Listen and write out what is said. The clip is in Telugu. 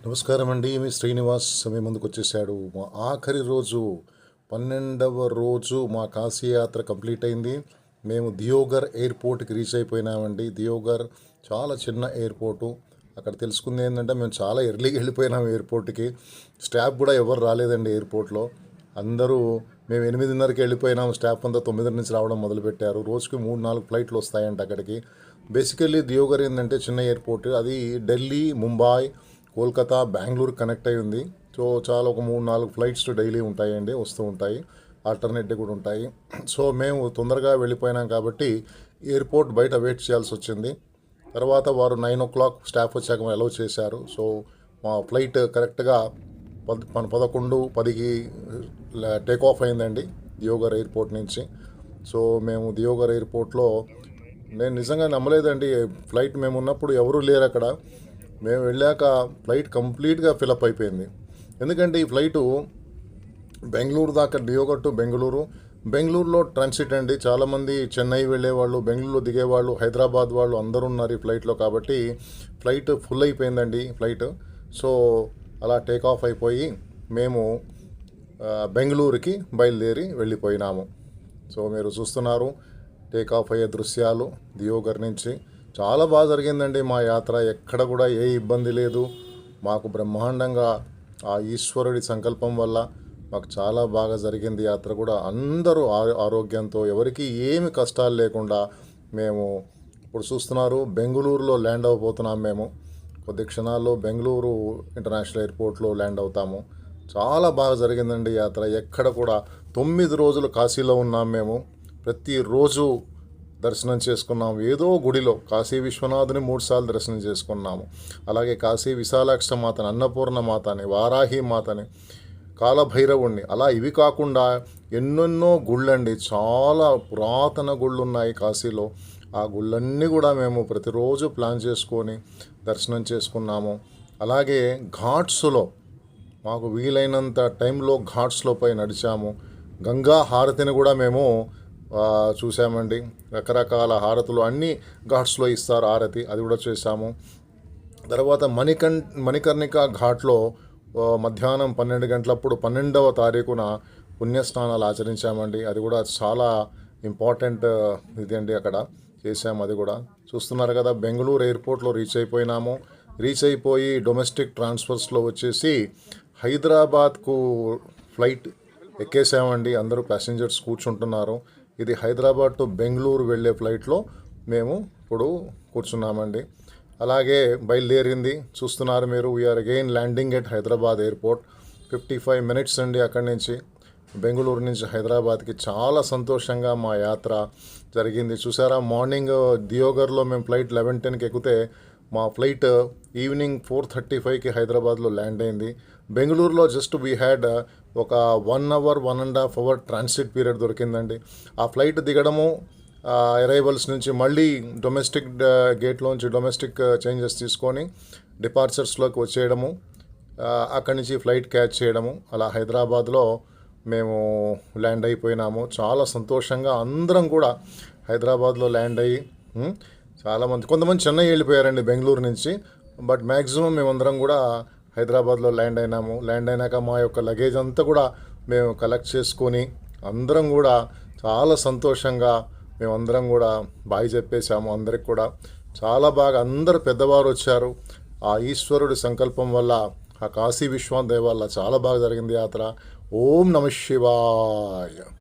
నమస్కారం అండి. మీ శ్రీనివాస్ మీ ముందుకు వచ్చేసాడు. మా ఆఖరి రోజు 12వ రోజు మా కాశీ యాత్ర కంప్లీట్ అయింది. మేము దియోగర్ ఎయిర్పోర్ట్కి రీచ్ అయిపోయినామండి. దియోగర్ చాలా చిన్న ఎయిర్పోర్టు. అక్కడ తెలుసుకుంది ఏంటంటే మేము చాలా ఎర్లీగా వెళ్ళిపోయినాం ఎయిర్పోర్ట్కి. స్టాఫ్ కూడా ఎవరు రాలేదండి ఎయిర్పోర్ట్లో. అందరూ మేము 8:30కి వెళ్ళిపోయినాం. స్టాఫ్ అంతా 9 నుంచి రావడం మొదలుపెట్టారు. రోజుకి 3-4 ఫ్లైట్లు వస్తాయంట అక్కడికి. బేసికల్లీ దియోగర్ ఏంటంటే చిన్న ఎయిర్పోర్ట్. అది ఢిల్లీ, ముంబై, కోల్కతా, బెంగళూరు కనెక్ట్ అయి ఉంది. సో చాలా ఒక 3-4 ఫ్లైట్స్ డైలీ ఉంటాయండి, వస్తూ ఉంటాయి. ఆల్టర్నేట్ కూడా ఉంటాయి. సో మేము తొందరగా వెళ్ళిపోయినాం కాబట్టి ఎయిర్పోర్ట్ బయట వెయిట్ చేయాల్సి వచ్చింది. తర్వాత వారు 9 o'clock స్టాఫ్ వచ్చాక అలౌ చేశారు. సో మా ఫ్లైట్ కరెక్ట్గా 11:10కి టేక్ ఆఫ్ అయిందండి దియోగర్ ఎయిర్పోర్ట్ నుంచి. సో మేము దియోగర్ ఎయిర్పోర్ట్లో నేను నిజంగా నమ్మలేదండి. ఫ్లైట్ మేము ఉన్నప్పుడు ఎవరూ లేరు అక్కడ. మేము వెళ్ళాక ఫ్లైట్ కంప్లీట్గా ఫిలప్ అయిపోయింది. ఎందుకంటే ఈ ఫ్లైటు బెంగళూరు దాకా, దియోగర్ టు బెంగళూరులో ట్రాన్సిట్ అండి. చాలామంది చెన్నై వెళ్ళేవాళ్ళు, బెంగళూరులో దిగేవాళ్ళు, హైదరాబాద్ వాళ్ళు అందరూ ఉన్నారు ఈ ఫ్లైట్లో. కాబట్టి ఫ్లైట్ ఫుల్ అయిపోయిందండి ఫ్లైట్. సో అలా టేక్ ఆఫ్ అయిపోయి మేము బెంగళూరుకి బయలుదేరి వెళ్ళిపోయినాము. సో మీరు చూస్తున్నారు టేక్ ఆఫ్ అయ్యే దృశ్యాలు దియోగర్ నుంచి. చాలా బాగా జరిగిందండి మా యాత్ర. ఎక్కడ కూడా ఏ ఇబ్బంది లేదు. మాకు బ్రహ్మాండంగా ఆ ఈశ్వరుడి సంకల్పం వల్ల మాకు చాలా బాగా జరిగింది యాత్ర కూడా. అందరూ ఆరోగ్యంతో, ఎవరికి ఏమి కష్టాలు లేకుండా మేము ఇప్పుడు చూస్తున్నారు బెంగళూరులో ల్యాండ్ అవ్వబోతున్నాం. మేము కొద్ది క్షణాల్లో బెంగళూరు ఇంటర్నేషనల్ ఎయిర్పోర్ట్లో ల్యాండ్ అవుతాము. చాలా బాగా జరిగిందండి యాత్ర. ఎక్కడ కూడా 9 రోజులు కాశీలో ఉన్నాం మేము. ప్రతిరోజు దర్శనం చేసుకున్నాము. ఏదో గుడిలో కాశీ విశ్వనాథుని 3 సార్లు దర్శనం చేసుకున్నాము. అలాగే కాశీ విశాలాక్ష మాతని, అన్నపూర్ణ మాతని, వారాహి మాతని, కాలభైరవుణ్ణి, అలా ఇవి కాకుండా ఎన్నెన్నో గుళ్ళండి. చాలా పురాతన గుళ్ళు ఉన్నాయి కాశీలో. ఆ గుళ్ళన్నీ కూడా మేము ప్రతిరోజు ప్లాన్ చేసుకొని దర్శనం చేసుకున్నాము. అలాగే ఘాట్స్లో మాకు వీలైనంత టైంలో ఘాట్స్లో పై నడిచాము. గంగా హారతిని కూడా మేము చూసామండి. రకరకాల హారతులు అన్నీ ఘాట్స్లో ఇస్తారు హారతి, అది కూడా చేసాము. తర్వాత మణికర్ణిక ఘాట్లో మధ్యాహ్నం 12 గంటలప్పుడు 12వ తారీఖున పుణ్యస్నానాలు ఆచరించామండి. అది కూడా చాలా ఇంపార్టెంట్ ఇది అండి, అక్కడ చేసాము. అది కూడా చూస్తున్నారు కదా. బెంగళూరు ఎయిర్పోర్ట్లో రీచ్ అయిపోయినాము. రీచ్ అయిపోయి డొమెస్టిక్ ట్రాన్స్ఫర్స్లో వచ్చేసి హైదరాబాద్కు ఫ్లైట్ ఎక్కేసామండి. అందరూ ప్యాసింజర్స్ కూర్చుంటున్నారు. ఇది హైదరాబాద్ టు బెంగళూరు వెళ్ళే ఫ్లైట్లో మేము ఇప్పుడు కూర్చున్నామండి. అలాగే బయలుదేరింది చూస్తున్నారు మీరు. We're again landing at Hyderabad airport. 55 minutes అండి అక్కడి నుంచి, బెంగళూరు నుంచి హైదరాబాద్కి. చాలా సంతోషంగా మా యాత్ర జరిగింది. చూసారా, మార్నింగ్ దియోగర్లో మేము ఫ్లైట్ 11:10కి ఎక్కితే మా ఫ్లైట్ ఈవినింగ్ 4:35కి హైదరాబాద్లో ల్యాండ్ అయింది. బెంగళూరులో జస్ట్ వీ హ్యాడ్ ఒక 1 hour, 1.5 hour ట్రాన్సిట్ పీరియడ్ దొరికిందండి. ఆ ఫ్లైట్ దిగడము, అరైవల్స్ నుంచి మళ్ళీ డొమెస్టిక్ గేట్లోంచి డొమెస్టిక్ చేంజెస్ తీసుకొని డిపార్చర్స్లోకి వచ్చేయడము, అక్కడి నుంచి ఫ్లైట్ క్యాచ్ చేయడము, అలా హైదరాబాద్లో మేము ల్యాండ్ అయిపోయినాము. చాలా సంతోషంగా అందరం కూడా హైదరాబాద్లో ల్యాండ్ అయ్యి, కొంతమంది చెన్నై వెళ్ళిపోయారండి బెంగళూరు నుంచి. బట్ మ్యాక్సిమం మేమందరం కూడా హైదరాబాద్లో ల్యాండ్ అయినాము. ల్యాండ్ అయినాక మా యొక్క లగేజ్ అంతా కూడా మేము కలెక్ట్ చేసుకొని అందరం కూడా చాలా సంతోషంగా మేమందరం కూడా బాయ్ చెప్పేశాము. అందరికి కూడా చాలా బాగా అందరు పెద్దవారు వచ్చారు. ఆ ఈశ్వరుడి సంకల్పం వల్ల, ఆ కాశీ విశ్వనాథ్ వల్ల చాలా బాగా జరిగింది యాత్ర. ఓం నమః శివాయ.